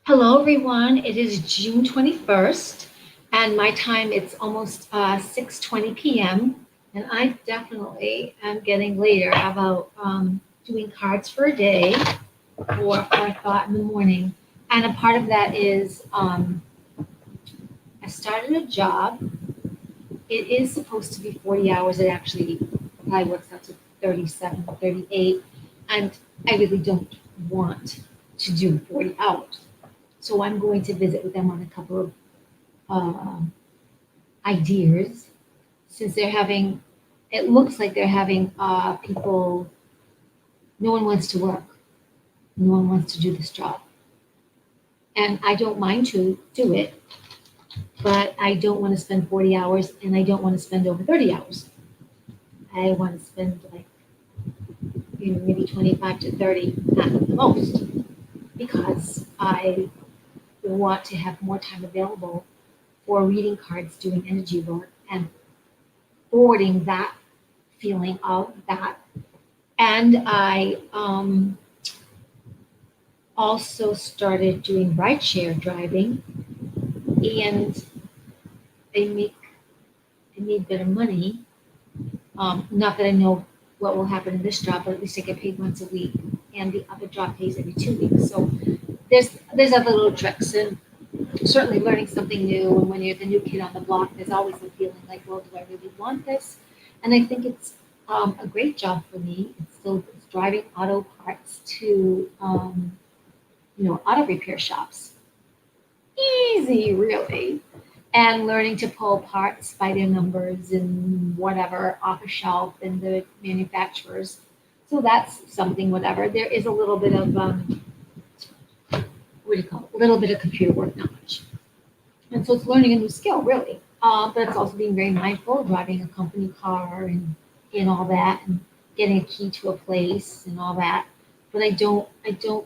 Hello, everyone. It is June 21st, and my time it's almost 6:20 p.m. And I definitely am getting later about doing cards for a day or for a thought in the morning. And a part of that is I started a job. It is supposed to be 40 hours. It actually probably works out to 37, 38. And I really don't want to do 40 hours. So I'm going to visit with them on a couple of uh, ideas since they're having, it looks like they're having people, no one wants to work, no one wants to do this job. And I don't mind to do it, but I don't want to spend 40 hours and I don't want to spend over 30 hours. I want to spend like, maybe 25 to 30 at the most because I want to have more time available for reading cards, doing energy work, and forwarding that feeling of that. And I also started doing rideshare driving, and I make I made better money. Not that I know what will happen in this job, but at least I get paid once a week, and the other job pays every 2 weeks. So there's other little tricks, and certainly learning something new. And when you're the new kid on the block, there's always the feeling like, well, do I really want this? And I think it's a great job for me. It's driving auto parts to auto repair shops. Easy, really. And learning to pull parts by their numbers and whatever off a shelf and the manufacturers. So that's something, whatever. There is a little bit of, what do you call it? A little bit of computer work knowledge. And so it's learning a new skill, really. But it's also being very mindful, driving a company car and all that, and getting a key to a place and all that. But I don't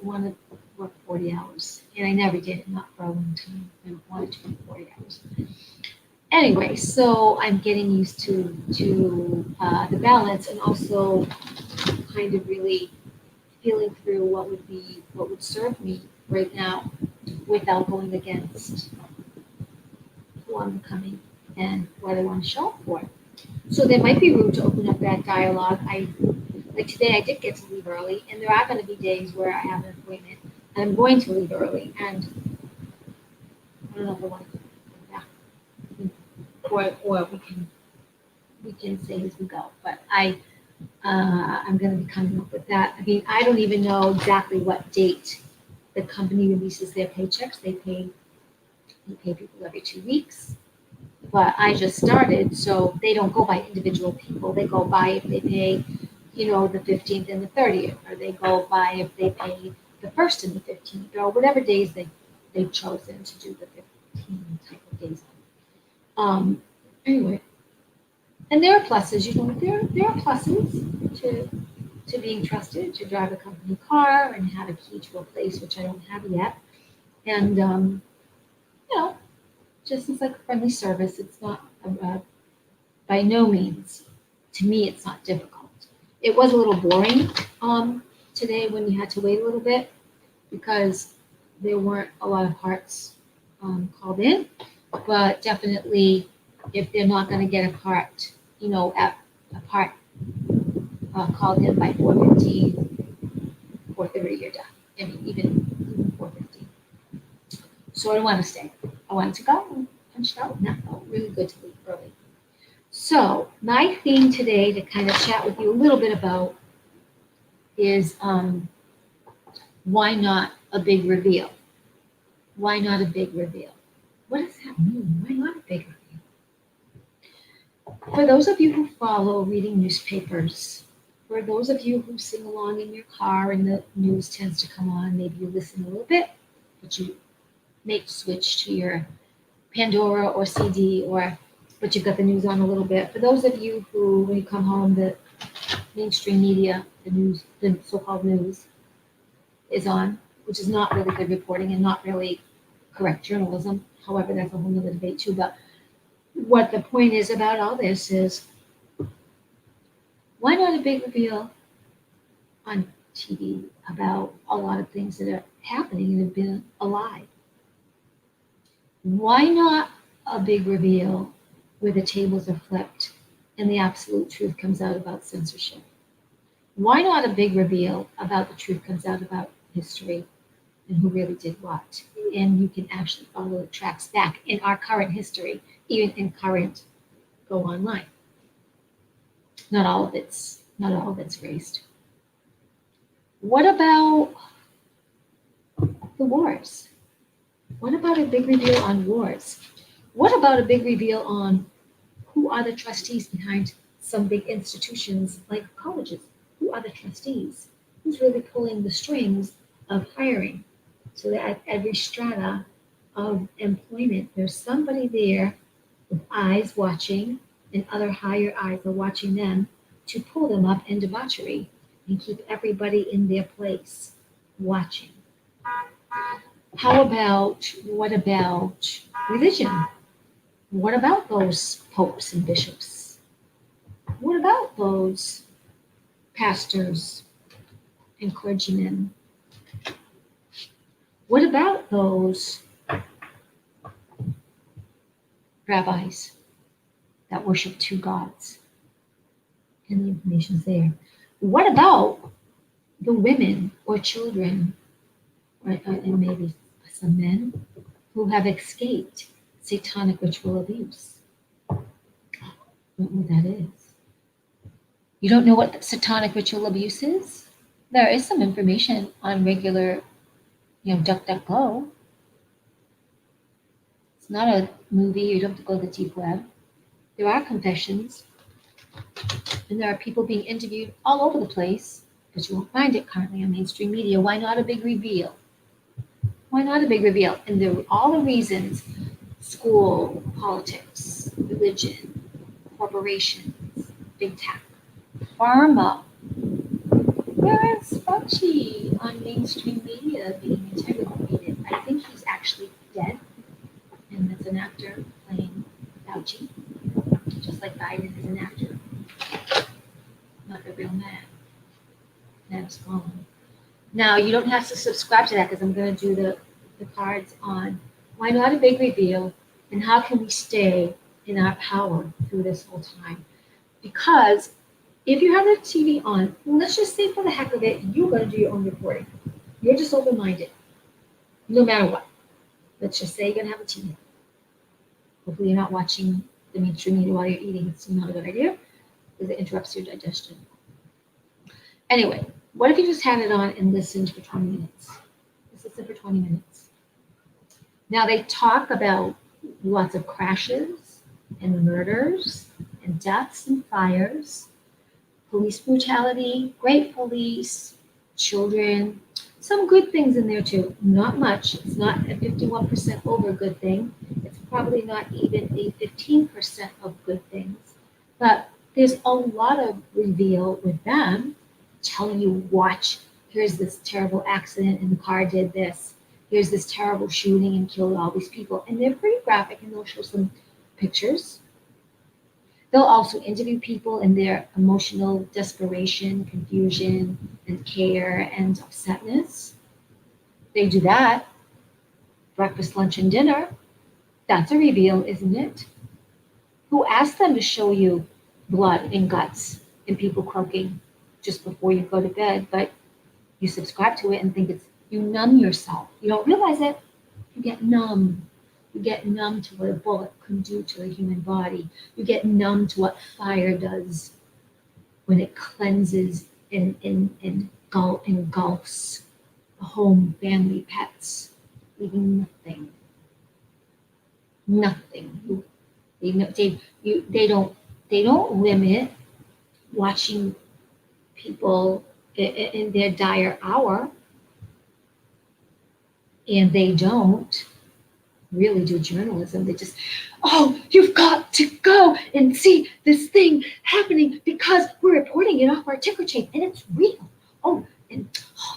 want to work 40 hours, and I never did, not for a long time. I don't want to work 40 hours. Anyway, so I'm getting used to the balance, and also kind of really feeling through what would serve me right now without going against who I'm becoming and what I want to show up for. So there might be room to open up that dialogue. I like today I did get to leave early, and there are going to be days where I have an appointment and I'm going to leave early, and I don't know if I want to come back, or we can say as we go. But I'm going to be coming up with that. I mean, I don't even know exactly what date the company releases their paychecks. They pay people every 2 weeks, but I just started, so they don't go by individual people. They go by if they pay, the 15th and the 30th, or they go by if they pay the 1st and the 15th, or whatever days they've chosen to do the 15 type of days on. Anyway, and there are pluses, there are pluses to being trusted to drive a company car and have a key to a place which I don't have yet, and you know, just as like a friendly service. It's not by no means, to me, it's not difficult. It was a little boring today when you had to wait a little bit because there weren't a lot of parts called in, but definitely if they're not going to get a part, at a part called in by 4:15, 4:30, you're done. I mean, even 4:15. So I don't want to stay. I wanted to go and punch it out, and that felt really good to leave early. So my theme today to kind of chat with you a little bit about is why not a big reveal? Why not a big reveal? What does that mean? Why not a big reveal? For those of you who follow reading newspapers, for those of you who sing along in your car and the news tends to come on, maybe you listen a little bit, but you make switch to your Pandora or CD, or but you've got the news on a little bit. For those of you who, when you come home, the mainstream media, the news, the so-called news, is on, which is not really good reporting and not really correct journalism. However, that's a whole nother debate too. But what the point is about all this is, why not a big reveal on TV about a lot of things that are happening and have been a lie? Why not a big reveal where the tables are flipped and the absolute truth comes out about censorship? Why not a big reveal about the truth comes out about history and who really did what? And you can actually follow the tracks back in our current history, even in current go online. Not all of it's erased. What about the wars? What about a big reveal on wars? What about a big reveal on who are the trustees behind some big institutions like colleges? Who are the trustees? Who's really pulling the strings of hiring? So that at every strata of employment, there's somebody there with eyes watching, and other higher eyes are watching them to pull them up in debauchery and keep everybody in their place watching. What about religion? What about those popes and bishops? What about those pastors and clergymen? What about those rabbis that worship two gods? And the information's there. What about the women or children, and maybe some men, who have escaped satanic ritual abuse? I don't know what that is. You don't know what satanic ritual abuse is? There is some information on regular, DuckDuckGo. It's not a movie. You don't have to go to the deep web. There are confessions, and there are people being interviewed all over the place, but you won't find it currently on mainstream media. Why not a big reveal? Why not a big reveal? And there are all the reasons: school, politics, religion, corporations, big tech, pharma. Where is Fauci on mainstream media being interrogated? I think he's actually dead, and it's an actor playing Fauci, just like Biden is an actor, not a real man. That's wrong. Now, you don't have to subscribe to that because I'm going to do the cards on why not a big reveal and how can we stay in our power through this whole time. Because if you have the TV on, let's just say for the heck of it, you're going to do your own reporting. You're just open-minded, no matter what. Let's just say you're going to have a TV. Hopefully you're not watching the mainstream media while you're eating. It's not a good idea because it interrupts your digestion. Anyway, what if you just had it on and listened for 20 minutes? Just listen for 20 minutes. Now they talk about lots of crashes and murders and deaths and fires, police brutality, great police, children, some good things in there too. Not much. It's not a 51% over good thing. It's probably not even a 15% of good things. But there's a lot of reveal with them telling you, watch, here's this terrible accident and the car did this. Here's this terrible shooting and killed all these people. And they're pretty graphic and they'll show some pictures. They'll also interview people in their emotional desperation, confusion, and care and upsetness. They do that. Breakfast, lunch, and dinner. That's a reveal, isn't it? Who asked them to show you blood and guts and people croaking just before you go to bed, but you subscribe to it and think you numb yourself. You don't realize it. You get numb. You get numb to what a bullet can do to a human body. You get numb to what fire does when it cleanses and engulfs a home, family, pets, leaving nothing. Nothing. They don't limit watching people in their dire hour, and they don't really do journalism. They just, oh, you've got to go and see this thing happening because we're reporting it off our ticker tape and it's real. Oh, and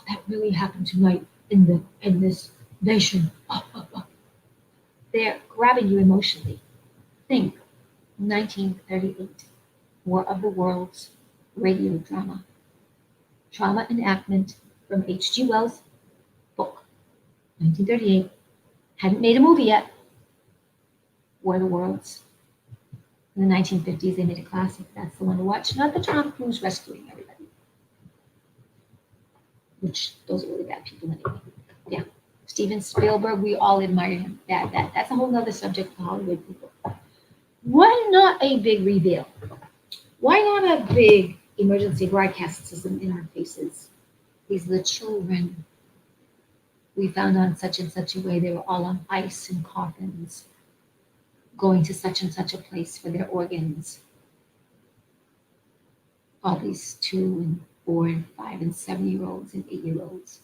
that really happened tonight in this nation. They're grabbing you emotionally. Think 1938, War of the Worlds radio drama. Trauma enactment from H.G. Wells' book, 1938. Hadn't made a movie yet. War of the Worlds. In the 1950s, they made a classic. That's the one to watch. Not the Tom Cruise rescuing everybody, which those are really bad people anyway. Yeah. Steven Spielberg, we all admire him. That's a whole other subject for Hollywood people. Why not a big reveal? Why not a big emergency broadcast system in our faces? These are the children we found on such and such a way. They were all on ice and coffins, going to such and such a place for their organs. All these 2 and 4 and 5 and 7-year-olds and 8-year-olds.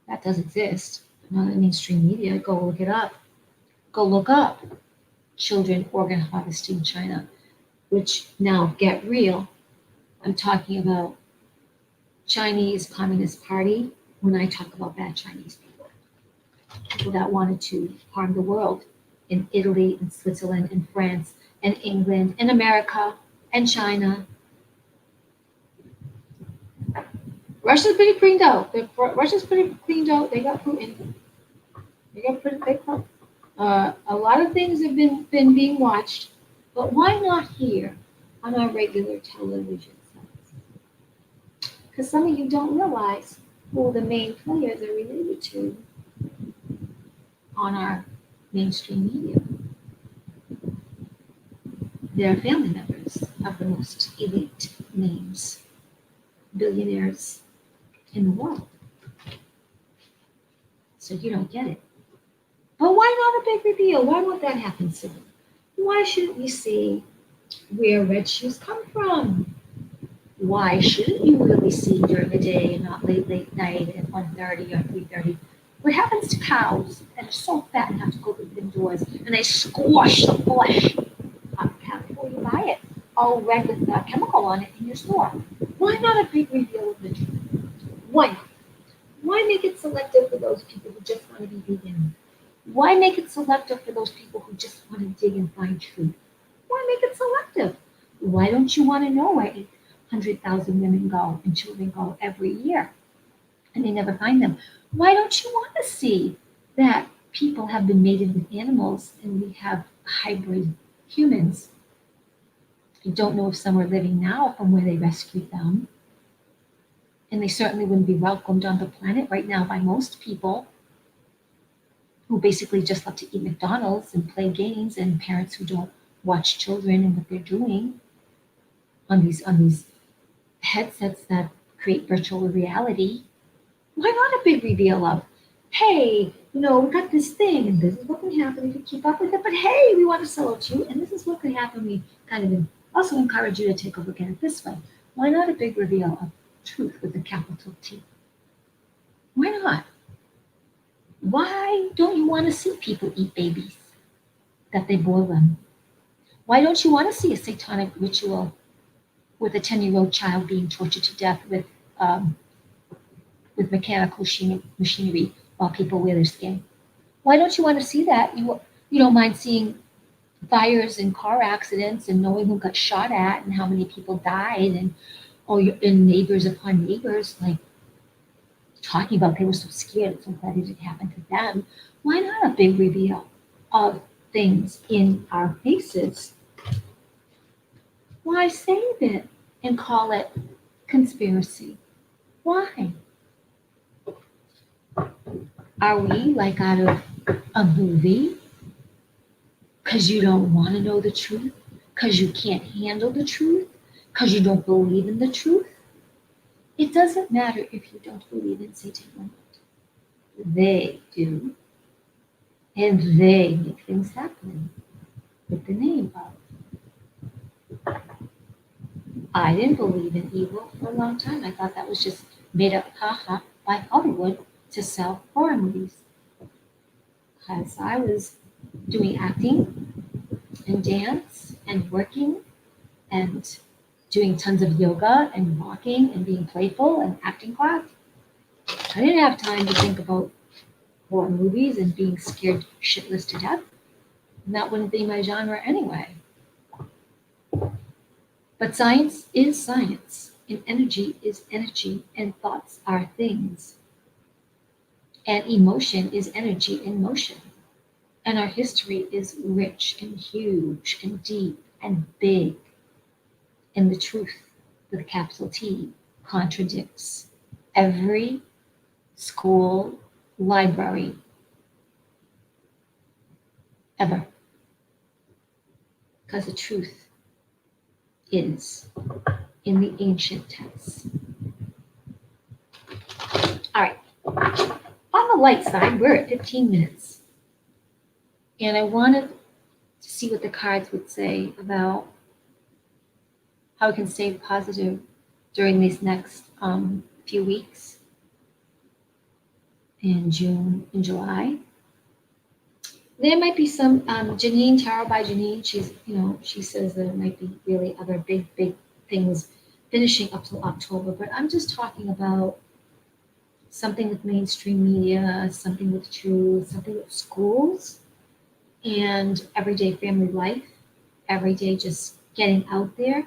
That does exist. Not in mainstream media. Go look it up. Go look up children organ harvesting China, which now get real. I'm talking about Chinese Communist Party when I talk about bad Chinese people. People that wanted to harm the world in Italy and Switzerland and France and England and America and China. Russia's pretty cleaned out. Russia's pretty cleaned out. They got Putin. They got pretty big. A lot of things have been being watched, but why not here on our regular television sets? Because some of you don't realize who the main players are related to on our mainstream media. They're family members of the most elite names, billionaires in the world. So you don't get it. But why not a big reveal? Why won't that happen soon? Why shouldn't we see where red shoes come from? Why shouldn't you really see during the day and not late night at 1:30 or 3:30? What happens to cows that are so fat and have to go indoors and they squash the flesh out of the cow before you buy it, all red with a chemical on it in your store? Why not a big reveal of the truth? Why not? Why make it selective for those people who just want to be vegan? Why make it selective for those people who just want to dig and find truth? Why make it selective? Why don't you want to know where 800,000 women go and children go every year and they never find them? Why don't you want to see that people have been mated with animals and we have hybrid humans? You don't know if some are living now from where they rescued them. And they certainly wouldn't be welcomed on the planet right now by most people who basically just love to eat McDonald's and play games, and parents who don't watch children and what they're doing on these headsets that create virtual reality. Why not a big reveal of, hey, we got this thing and this is what can happen if you keep up with it, but hey, we want to sell it to you and this is what could happen. We kind of also encourage you to take a look at it this way. Why not a big reveal of truth with a capital T? Why not? Why don't you want to see people eat babies, that they boil them? Why don't you want to see a satanic ritual with a 10-year-old child being tortured to death with mechanical machinery while people wear their skin? Why don't you want to see that? You don't mind seeing fires and car accidents and knowing who got shot at and how many people died and neighbors upon neighbors like talking about they were so scared, so glad it didn't happen to them. Why not a big reveal of things in our faces? Why save it and call it conspiracy? Why? Are we like out of a movie? Because you don't want to know the truth? Because you can't handle the truth? Because you don't believe in the truth? It doesn't matter if you don't believe in Satan or not. They do. And they make things happen with the name of. I didn't believe in evil for a long time. I thought that was just made up haha by Hollywood to sell horror movies. Because I was doing acting and dance and working and doing tons of yoga and walking and being playful and acting class. I didn't have time to think about horror movies and being scared shitless to death. And that wouldn't be my genre anyway. But science is science, and energy is energy, and thoughts are things. And emotion is energy in motion. And our history is rich and huge and deep and big. And the truth, with a capital T, contradicts every school library ever. Because the truth is in the ancient texts. All right. On the light side, we're at 15 minutes. And I wanted to see what the cards would say about how we can stay positive during these next few weeks in June and July. There might be some Janine, Tarot by Janine. She says there might be really other big things finishing up till October. But I'm just talking about something with mainstream media, something with truth, something with schools, and everyday family life. Every day, just getting out there.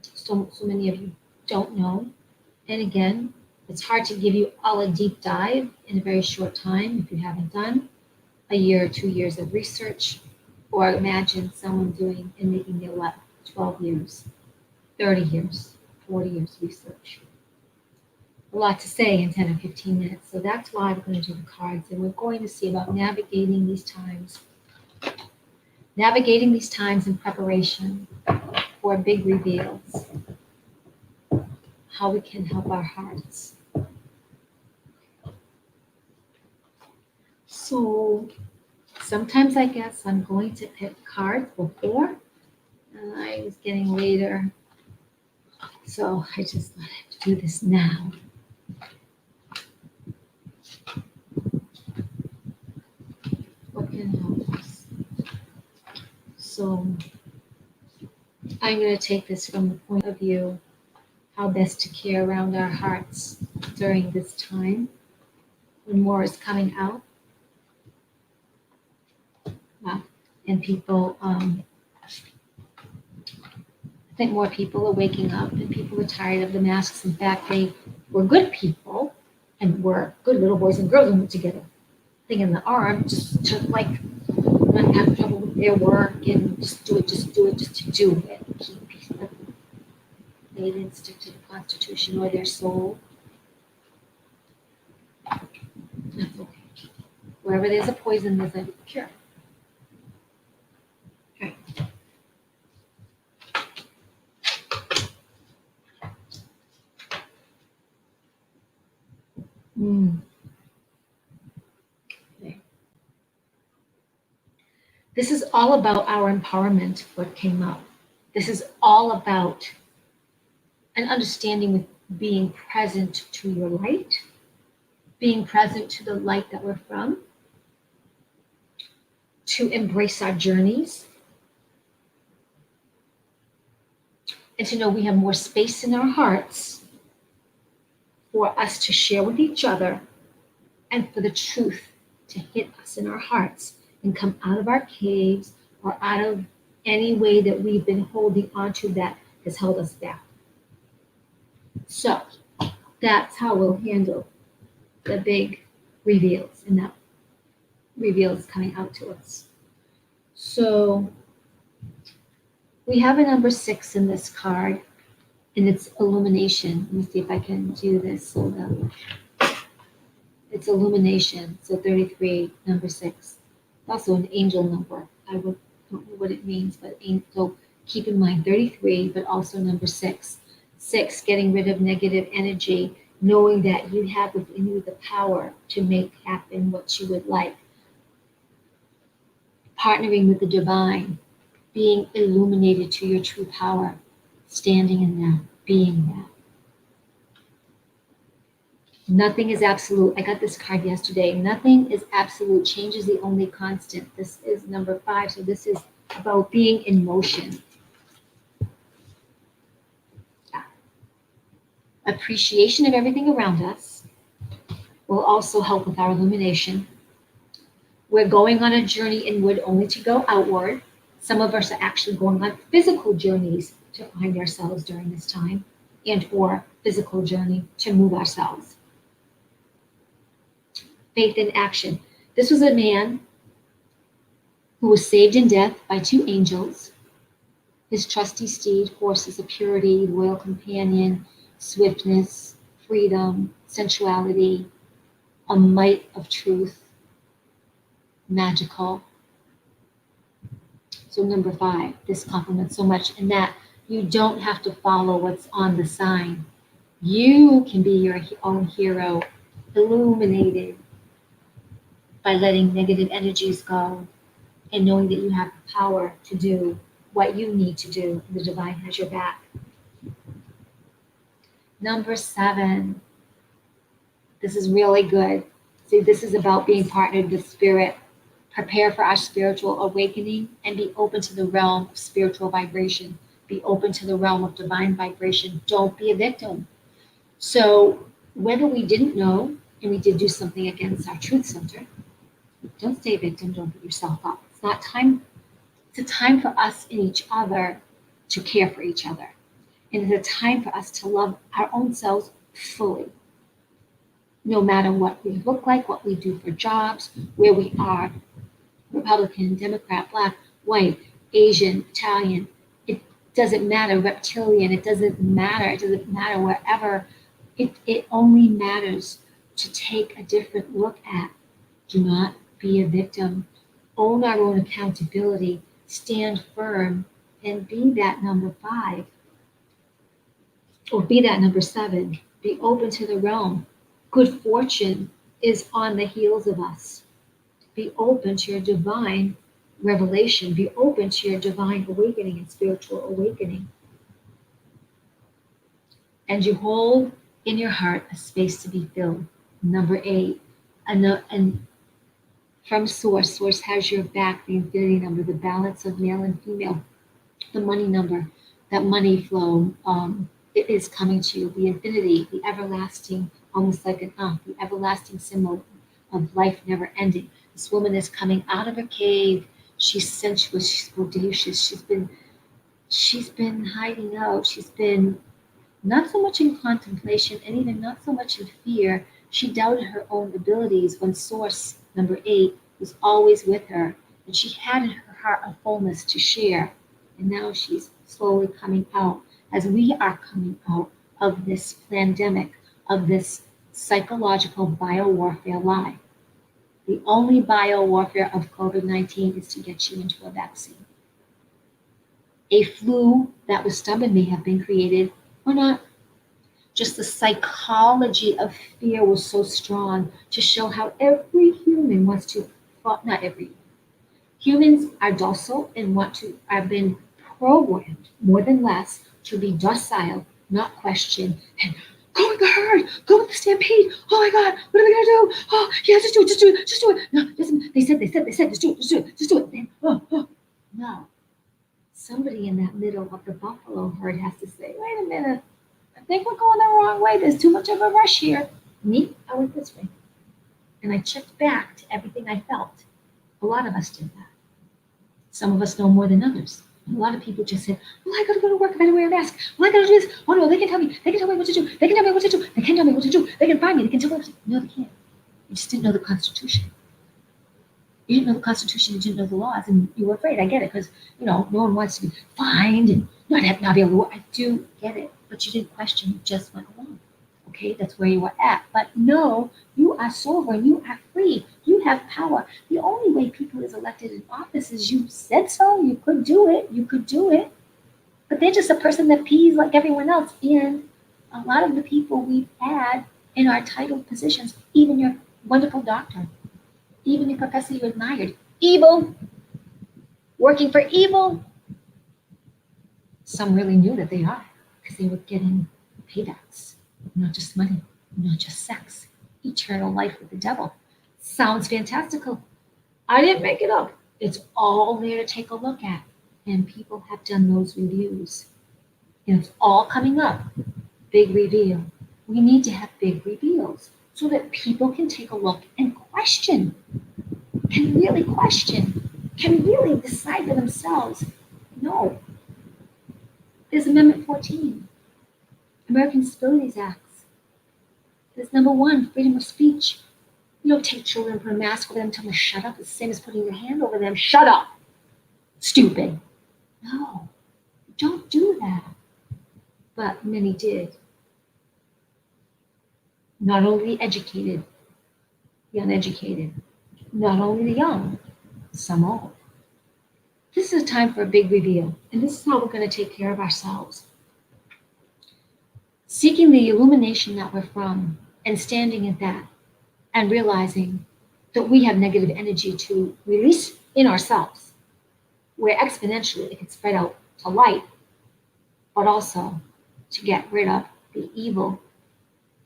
So many of you don't know. And again, it's hard to give you all a deep dive in a very short time if you haven't done a year or 2 years of research, or imagine someone doing and making their life 12 years, 30 years, 40 years research. A lot to say in 10 or 15 minutes. So that's why we're going to do the cards, and we're going to see about navigating these times in preparation for big reveals, how we can help our hearts. So sometimes I guess I'm going to pick cards before, and I was getting later. So I just thought I have to do this now. What can help us? So I'm going to take this from the point of view how best to care around our hearts during this time when more is coming out. And people, I think more people are waking up, and people are tired of the masks. In fact, they were good people and were good little boys and girls and went together. Thing in the arm just to like not have trouble with their work and just do it just to do it. Keep peace. They didn't stick to the Constitution or their soul. That's okay. Wherever there's a poison, there's a cure. Okay. Okay. This is all about our empowerment, what came up. This is all about an understanding with being present to your light, being present to the light that we're from, to embrace our journeys, and to know we have more space in our hearts for us to share with each other, and for the truth to hit us in our hearts and come out of our caves or out of any way that we've been holding onto that has held us back. So that's how we'll handle the big reveals, and that reveal is coming out to us. So we have a number 6 in this card, and it's illumination. Let me see if I can do this. Hold on. It's illumination. So 33, number 6. It's also an angel number. I don't know what it means, but so keep in mind 33, but also number 6. 6, getting rid of negative energy, knowing that you have within you the power to make happen what you would like. Partnering with the divine, being illuminated to your true power, standing in that, being that. Nothing is absolute. I got this card yesterday. Nothing is absolute. Change is the only constant. This is number 5. So this is about being in motion. Yeah. Appreciation of everything around us will also help with our illumination. We're going on a journey inward only to go outward. Some of us are actually going on physical journeys to find ourselves during this time, and or physical journey to move ourselves. Faith in action. This was a man who was saved in death by two angels. His trusty steed, horses of purity, loyal companion, swiftness, freedom, sensuality, a might of truth, magical. So number 5, this complements so much in that you don't have to follow what's on the sign. You can be your own hero, illuminated by letting negative energies go and knowing that you have the power to do what you need to do. The divine has your back. Number 7, this is really good. See, this is about being partnered with spirit. Prepare for our spiritual awakening and be open to the realm of spiritual vibration. Be open to the realm of divine vibration. Don't be a victim. So, whether we didn't know and we did do something against our truth center, don't stay a victim. Don't beat yourself up. It's not time. It's a time for us and each other to care for each other. And it's a time for us to love our own selves fully. No matter what we look like, what we do for jobs, where we are, Republican, Democrat, Black, white, Asian, Italian, it doesn't matter, reptilian, it doesn't matter wherever. It only matters to take a different look at. Do not be a victim. Own our own accountability, stand firm, and be that number 5, or be that number 7. Be open to the realm. Good fortune is on the heels of us. Be open to your divine revelation. Be open to your divine awakening and spiritual awakening. And you hold in your heart a space to be filled. Number 8, and from Source, Source has your back, the infinity number, the balance of male and female, the money number, that money flow, it is coming to you, the infinity, the everlasting, almost like the everlasting symbol of life never ending. This woman is coming out of her cave. She's sensuous, she's bodacious, she's been hiding out, she's been not so much in contemplation and even not so much in fear. She doubted her own abilities when Source, number 8, was always with her, and she had in her heart a fullness to share. And now she's slowly coming out as we are coming out of this pandemic, of this psychological biowarfare lie. The only biowarfare of COVID-19 is to get you into a vaccine. A flu that was stubborn may have been created or not. Just the psychology of fear was so strong to show how every human wants to, well, not every humans are docile and have been programmed more than less to be docile, not question, and go with the herd, go with the stampede. Oh my God, what are we gonna do? Oh yeah, just do it, just do it, just do it. No, listen, they said, just do it, just do it, just do it. And, no. Somebody in that middle of the buffalo herd has to say, wait a minute, I think we're going the wrong way. There's too much of a rush here. Me, I went this way. And I checked back to everything I felt. A lot of us did that. Some of us know more than others. A lot of people just said, well, I gotta go to work, I gotta wear a mask. Well, I gotta do this. Oh no, they can tell me what to do. They can tell me what to do. They can tell me what to do. They can find me, they can tell me what to do. No, they can't. You just didn't know the Constitution. You didn't know the Constitution, you didn't know the laws, and you were afraid. I get it, because no one wants to be fined and not be able to work. I do get it, but you didn't question, you just went along. Okay, that's where you were at. But no, you are sovereign, you are free, you have power. The only way people is elected in office is you said so, you could do it. But they're just a person that pees like everyone else. And a lot of the people we've had in our titled positions, even your wonderful doctor, even the professor you admired, evil, working for evil. Some really knew that they are, because they were getting paybacks, not just money, not just sex, eternal life with the devil. Sounds fantastical. I didn't make it up. It's all there to take a look at. And people have done those reviews. And it's all coming up. Big reveal. We need to have big reveals so that people can take a look and question, can really decide for themselves. No. There's Amendment 14, American Disabilities Acts. There's number 1, freedom of speech. No, take children, put a mask over them, tell them to shut up. It's the same as putting your hand over them. Shut up, stupid. No, don't do that. But many did. Not only the educated, the uneducated. Not only the young, some old. This is a time for a big reveal, and this is how we're going to take care of ourselves. Seeking the illumination that we're from and standing in that and realizing that we have negative energy to release in ourselves, where exponentially it can spread out to light, but also to get rid of the evil,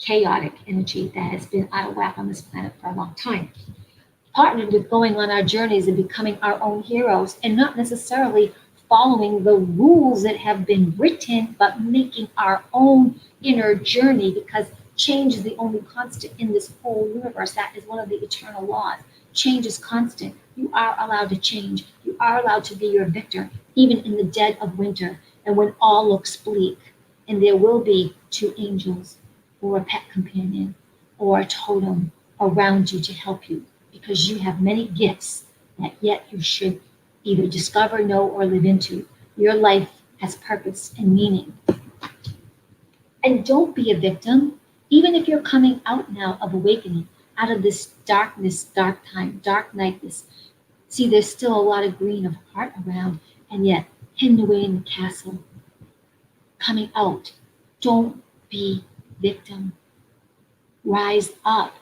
chaotic energy that has been out of whack on this planet for a long time. Partnered with going on our journeys and becoming our own heroes and not necessarily following the rules that have been written, but making our own inner journey because change is the only constant in this whole universe. That is one of the eternal laws. Change is constant. You are allowed to change. You are allowed to be your victor, even in the dead of winter and when all looks bleak. And there will be two angels or a pet companion or a totem around you to help you because you have many gifts that yet you should either discover, know, or live into. Your life has purpose and meaning. And don't be a victim, even if you're coming out now of awakening, out of this darkness, dark time, dark nightness. See, there's still a lot of green of heart around, and yet hidden away in the castle. Coming out. Don't be victim. Rise up.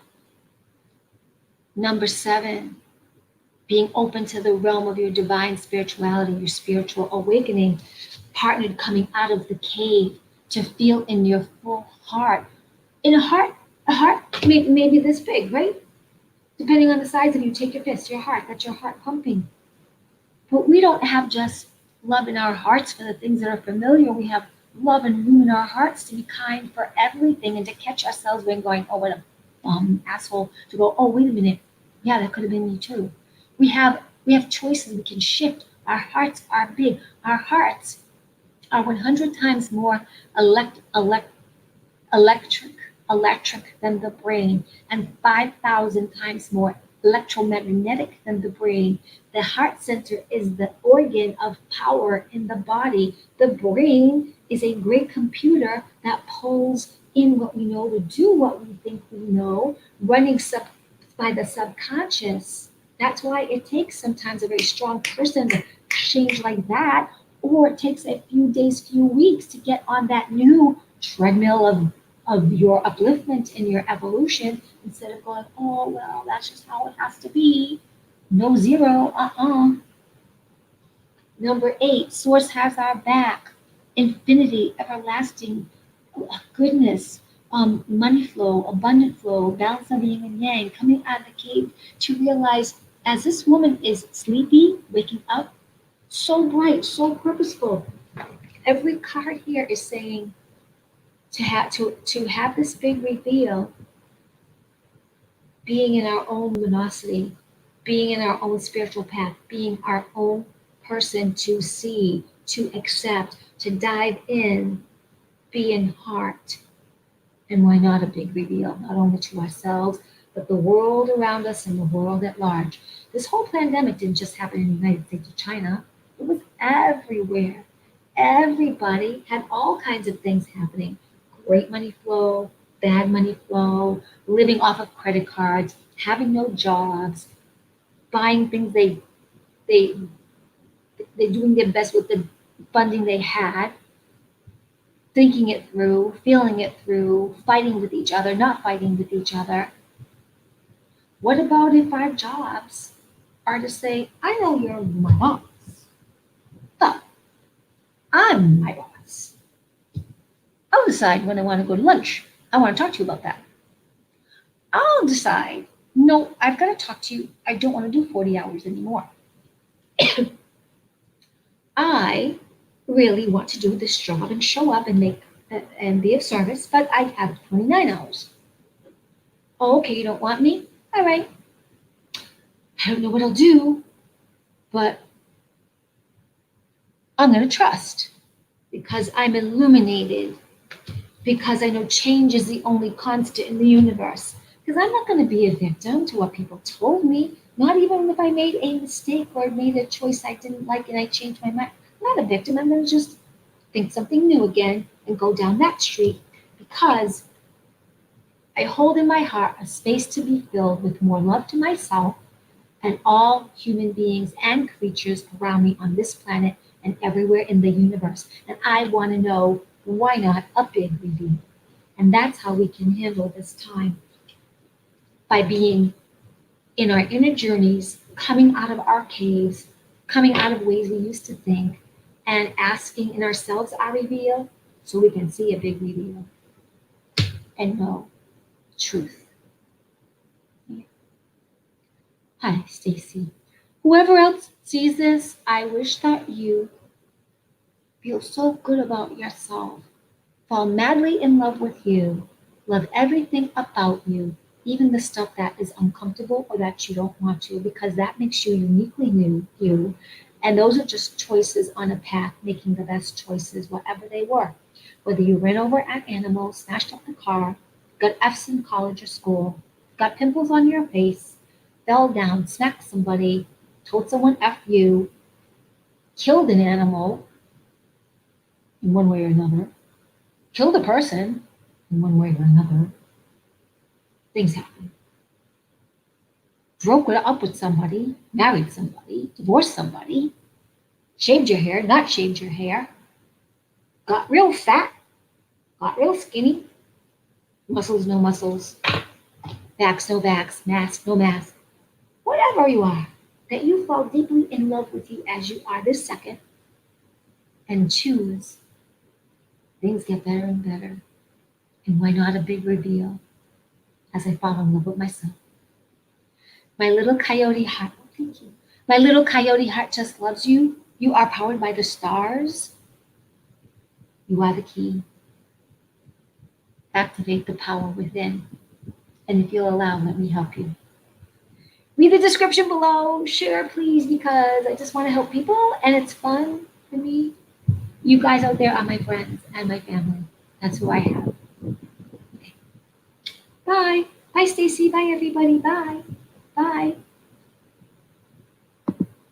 Number 7, being open to the realm of your divine spirituality, your spiritual awakening, partnered coming out of the cave to feel in your full heart. In a heart may be this big, right? Depending on the size of you, take your fist, your heart, that's your heart pumping. But we don't have just love in our hearts for the things that are familiar. We have love and room in our hearts to be kind for everything and to catch ourselves when going, oh, what a asshole, to go, oh, wait a minute. Yeah, that could have been me too. We have choices we can shift. Our hearts are big. Our hearts are 100 times more electric than the brain and 5,000 times more electromagnetic than the brain. The heart center is the organ of power in the body. The brain is a great computer that pulls in what we know to do what we think we know, running by the subconscious. That's why it takes sometimes a very strong person to change like that, or it takes a few days, few weeks to get on that new treadmill of your upliftment and your evolution instead of going, oh, well, that's just how it has to be. No zero, Number 8, Source has our back. Infinity, everlasting goodness, money flow, abundant flow, balance of yin and yang, coming out of the cave to realize as this woman is sleepy, waking up, so bright, so purposeful. Every card here is saying to have this big reveal, being in our own luminosity, being in our own spiritual path, being our own person to see, to accept, to dive in, be in heart. And why not a big reveal, not only to ourselves, but the world around us and the world at large. This whole pandemic didn't just happen in the United States or China. It was everywhere. Everybody had all kinds of things happening. Great money flow, bad money flow, living off of credit cards, having no jobs, buying things they're doing their best with the funding they had, thinking it through, feeling it through, fighting with each other, not fighting with each other. What about if our jobs are to say, I know you're my boss, but I'm my boss. I'll decide when I want to go to lunch. I want to talk to you about that. I'll decide, no, I've got to talk to you. I don't want to do 40 hours anymore. I really want to do this job and show up and make and be of service, but I have 29 hours. Oh, okay, you don't want me? All right. I don't know what I'll do, but I'm going to trust because I'm illuminated, because I know change is the only constant in the universe. Because I'm not going to be a victim to what people told me, not even if I made a mistake or made a choice I didn't like and I changed my mind. I'm not a victim. I'm going to just think something new again and go down that street because I hold in my heart a space to be filled with more love to myself and all human beings and creatures around me on this planet and everywhere in the universe. And I want to know why not a big reveal? And that's how we can handle this time by being in our inner journeys, coming out of our caves, coming out of ways we used to think, and asking in ourselves our reveal so we can see a big reveal and know truth. Hi, Stacy. Whoever else sees this, I wish that you feel so good about yourself, fall madly in love with you, love everything about you, even the stuff that is uncomfortable or that you don't want to, because that makes you uniquely new, you. And those are just choices on a path, making the best choices, whatever they were. Whether you ran over an animal, smashed up the car, got F's in college or school, got pimples on your face, fell down, smacked somebody, told someone F you, killed an animal in one way or another, killed a person in one way or another, things happen. Broke it up with somebody, married somebody, divorced somebody, shaved your hair, not shaved your hair, got real fat, got real skinny, muscles, no muscles, vax, no vax, mask, no mask, whatever you are, that you fall deeply in love with you as you are this second and choose, things get better and better. And why not a big reveal as I fall in love with myself? My little coyote heart, oh, thank you. My little coyote heart just loves you. You are powered by the stars. You are the key. Activate the power within. And if you'll allow, let me help you. Read the description below. Share, please, because I just want to help people and it's fun for me. You guys out there are my friends and my family. That's who I have. Okay. Bye. Bye, Stacy. Bye, everybody. Bye. Bye.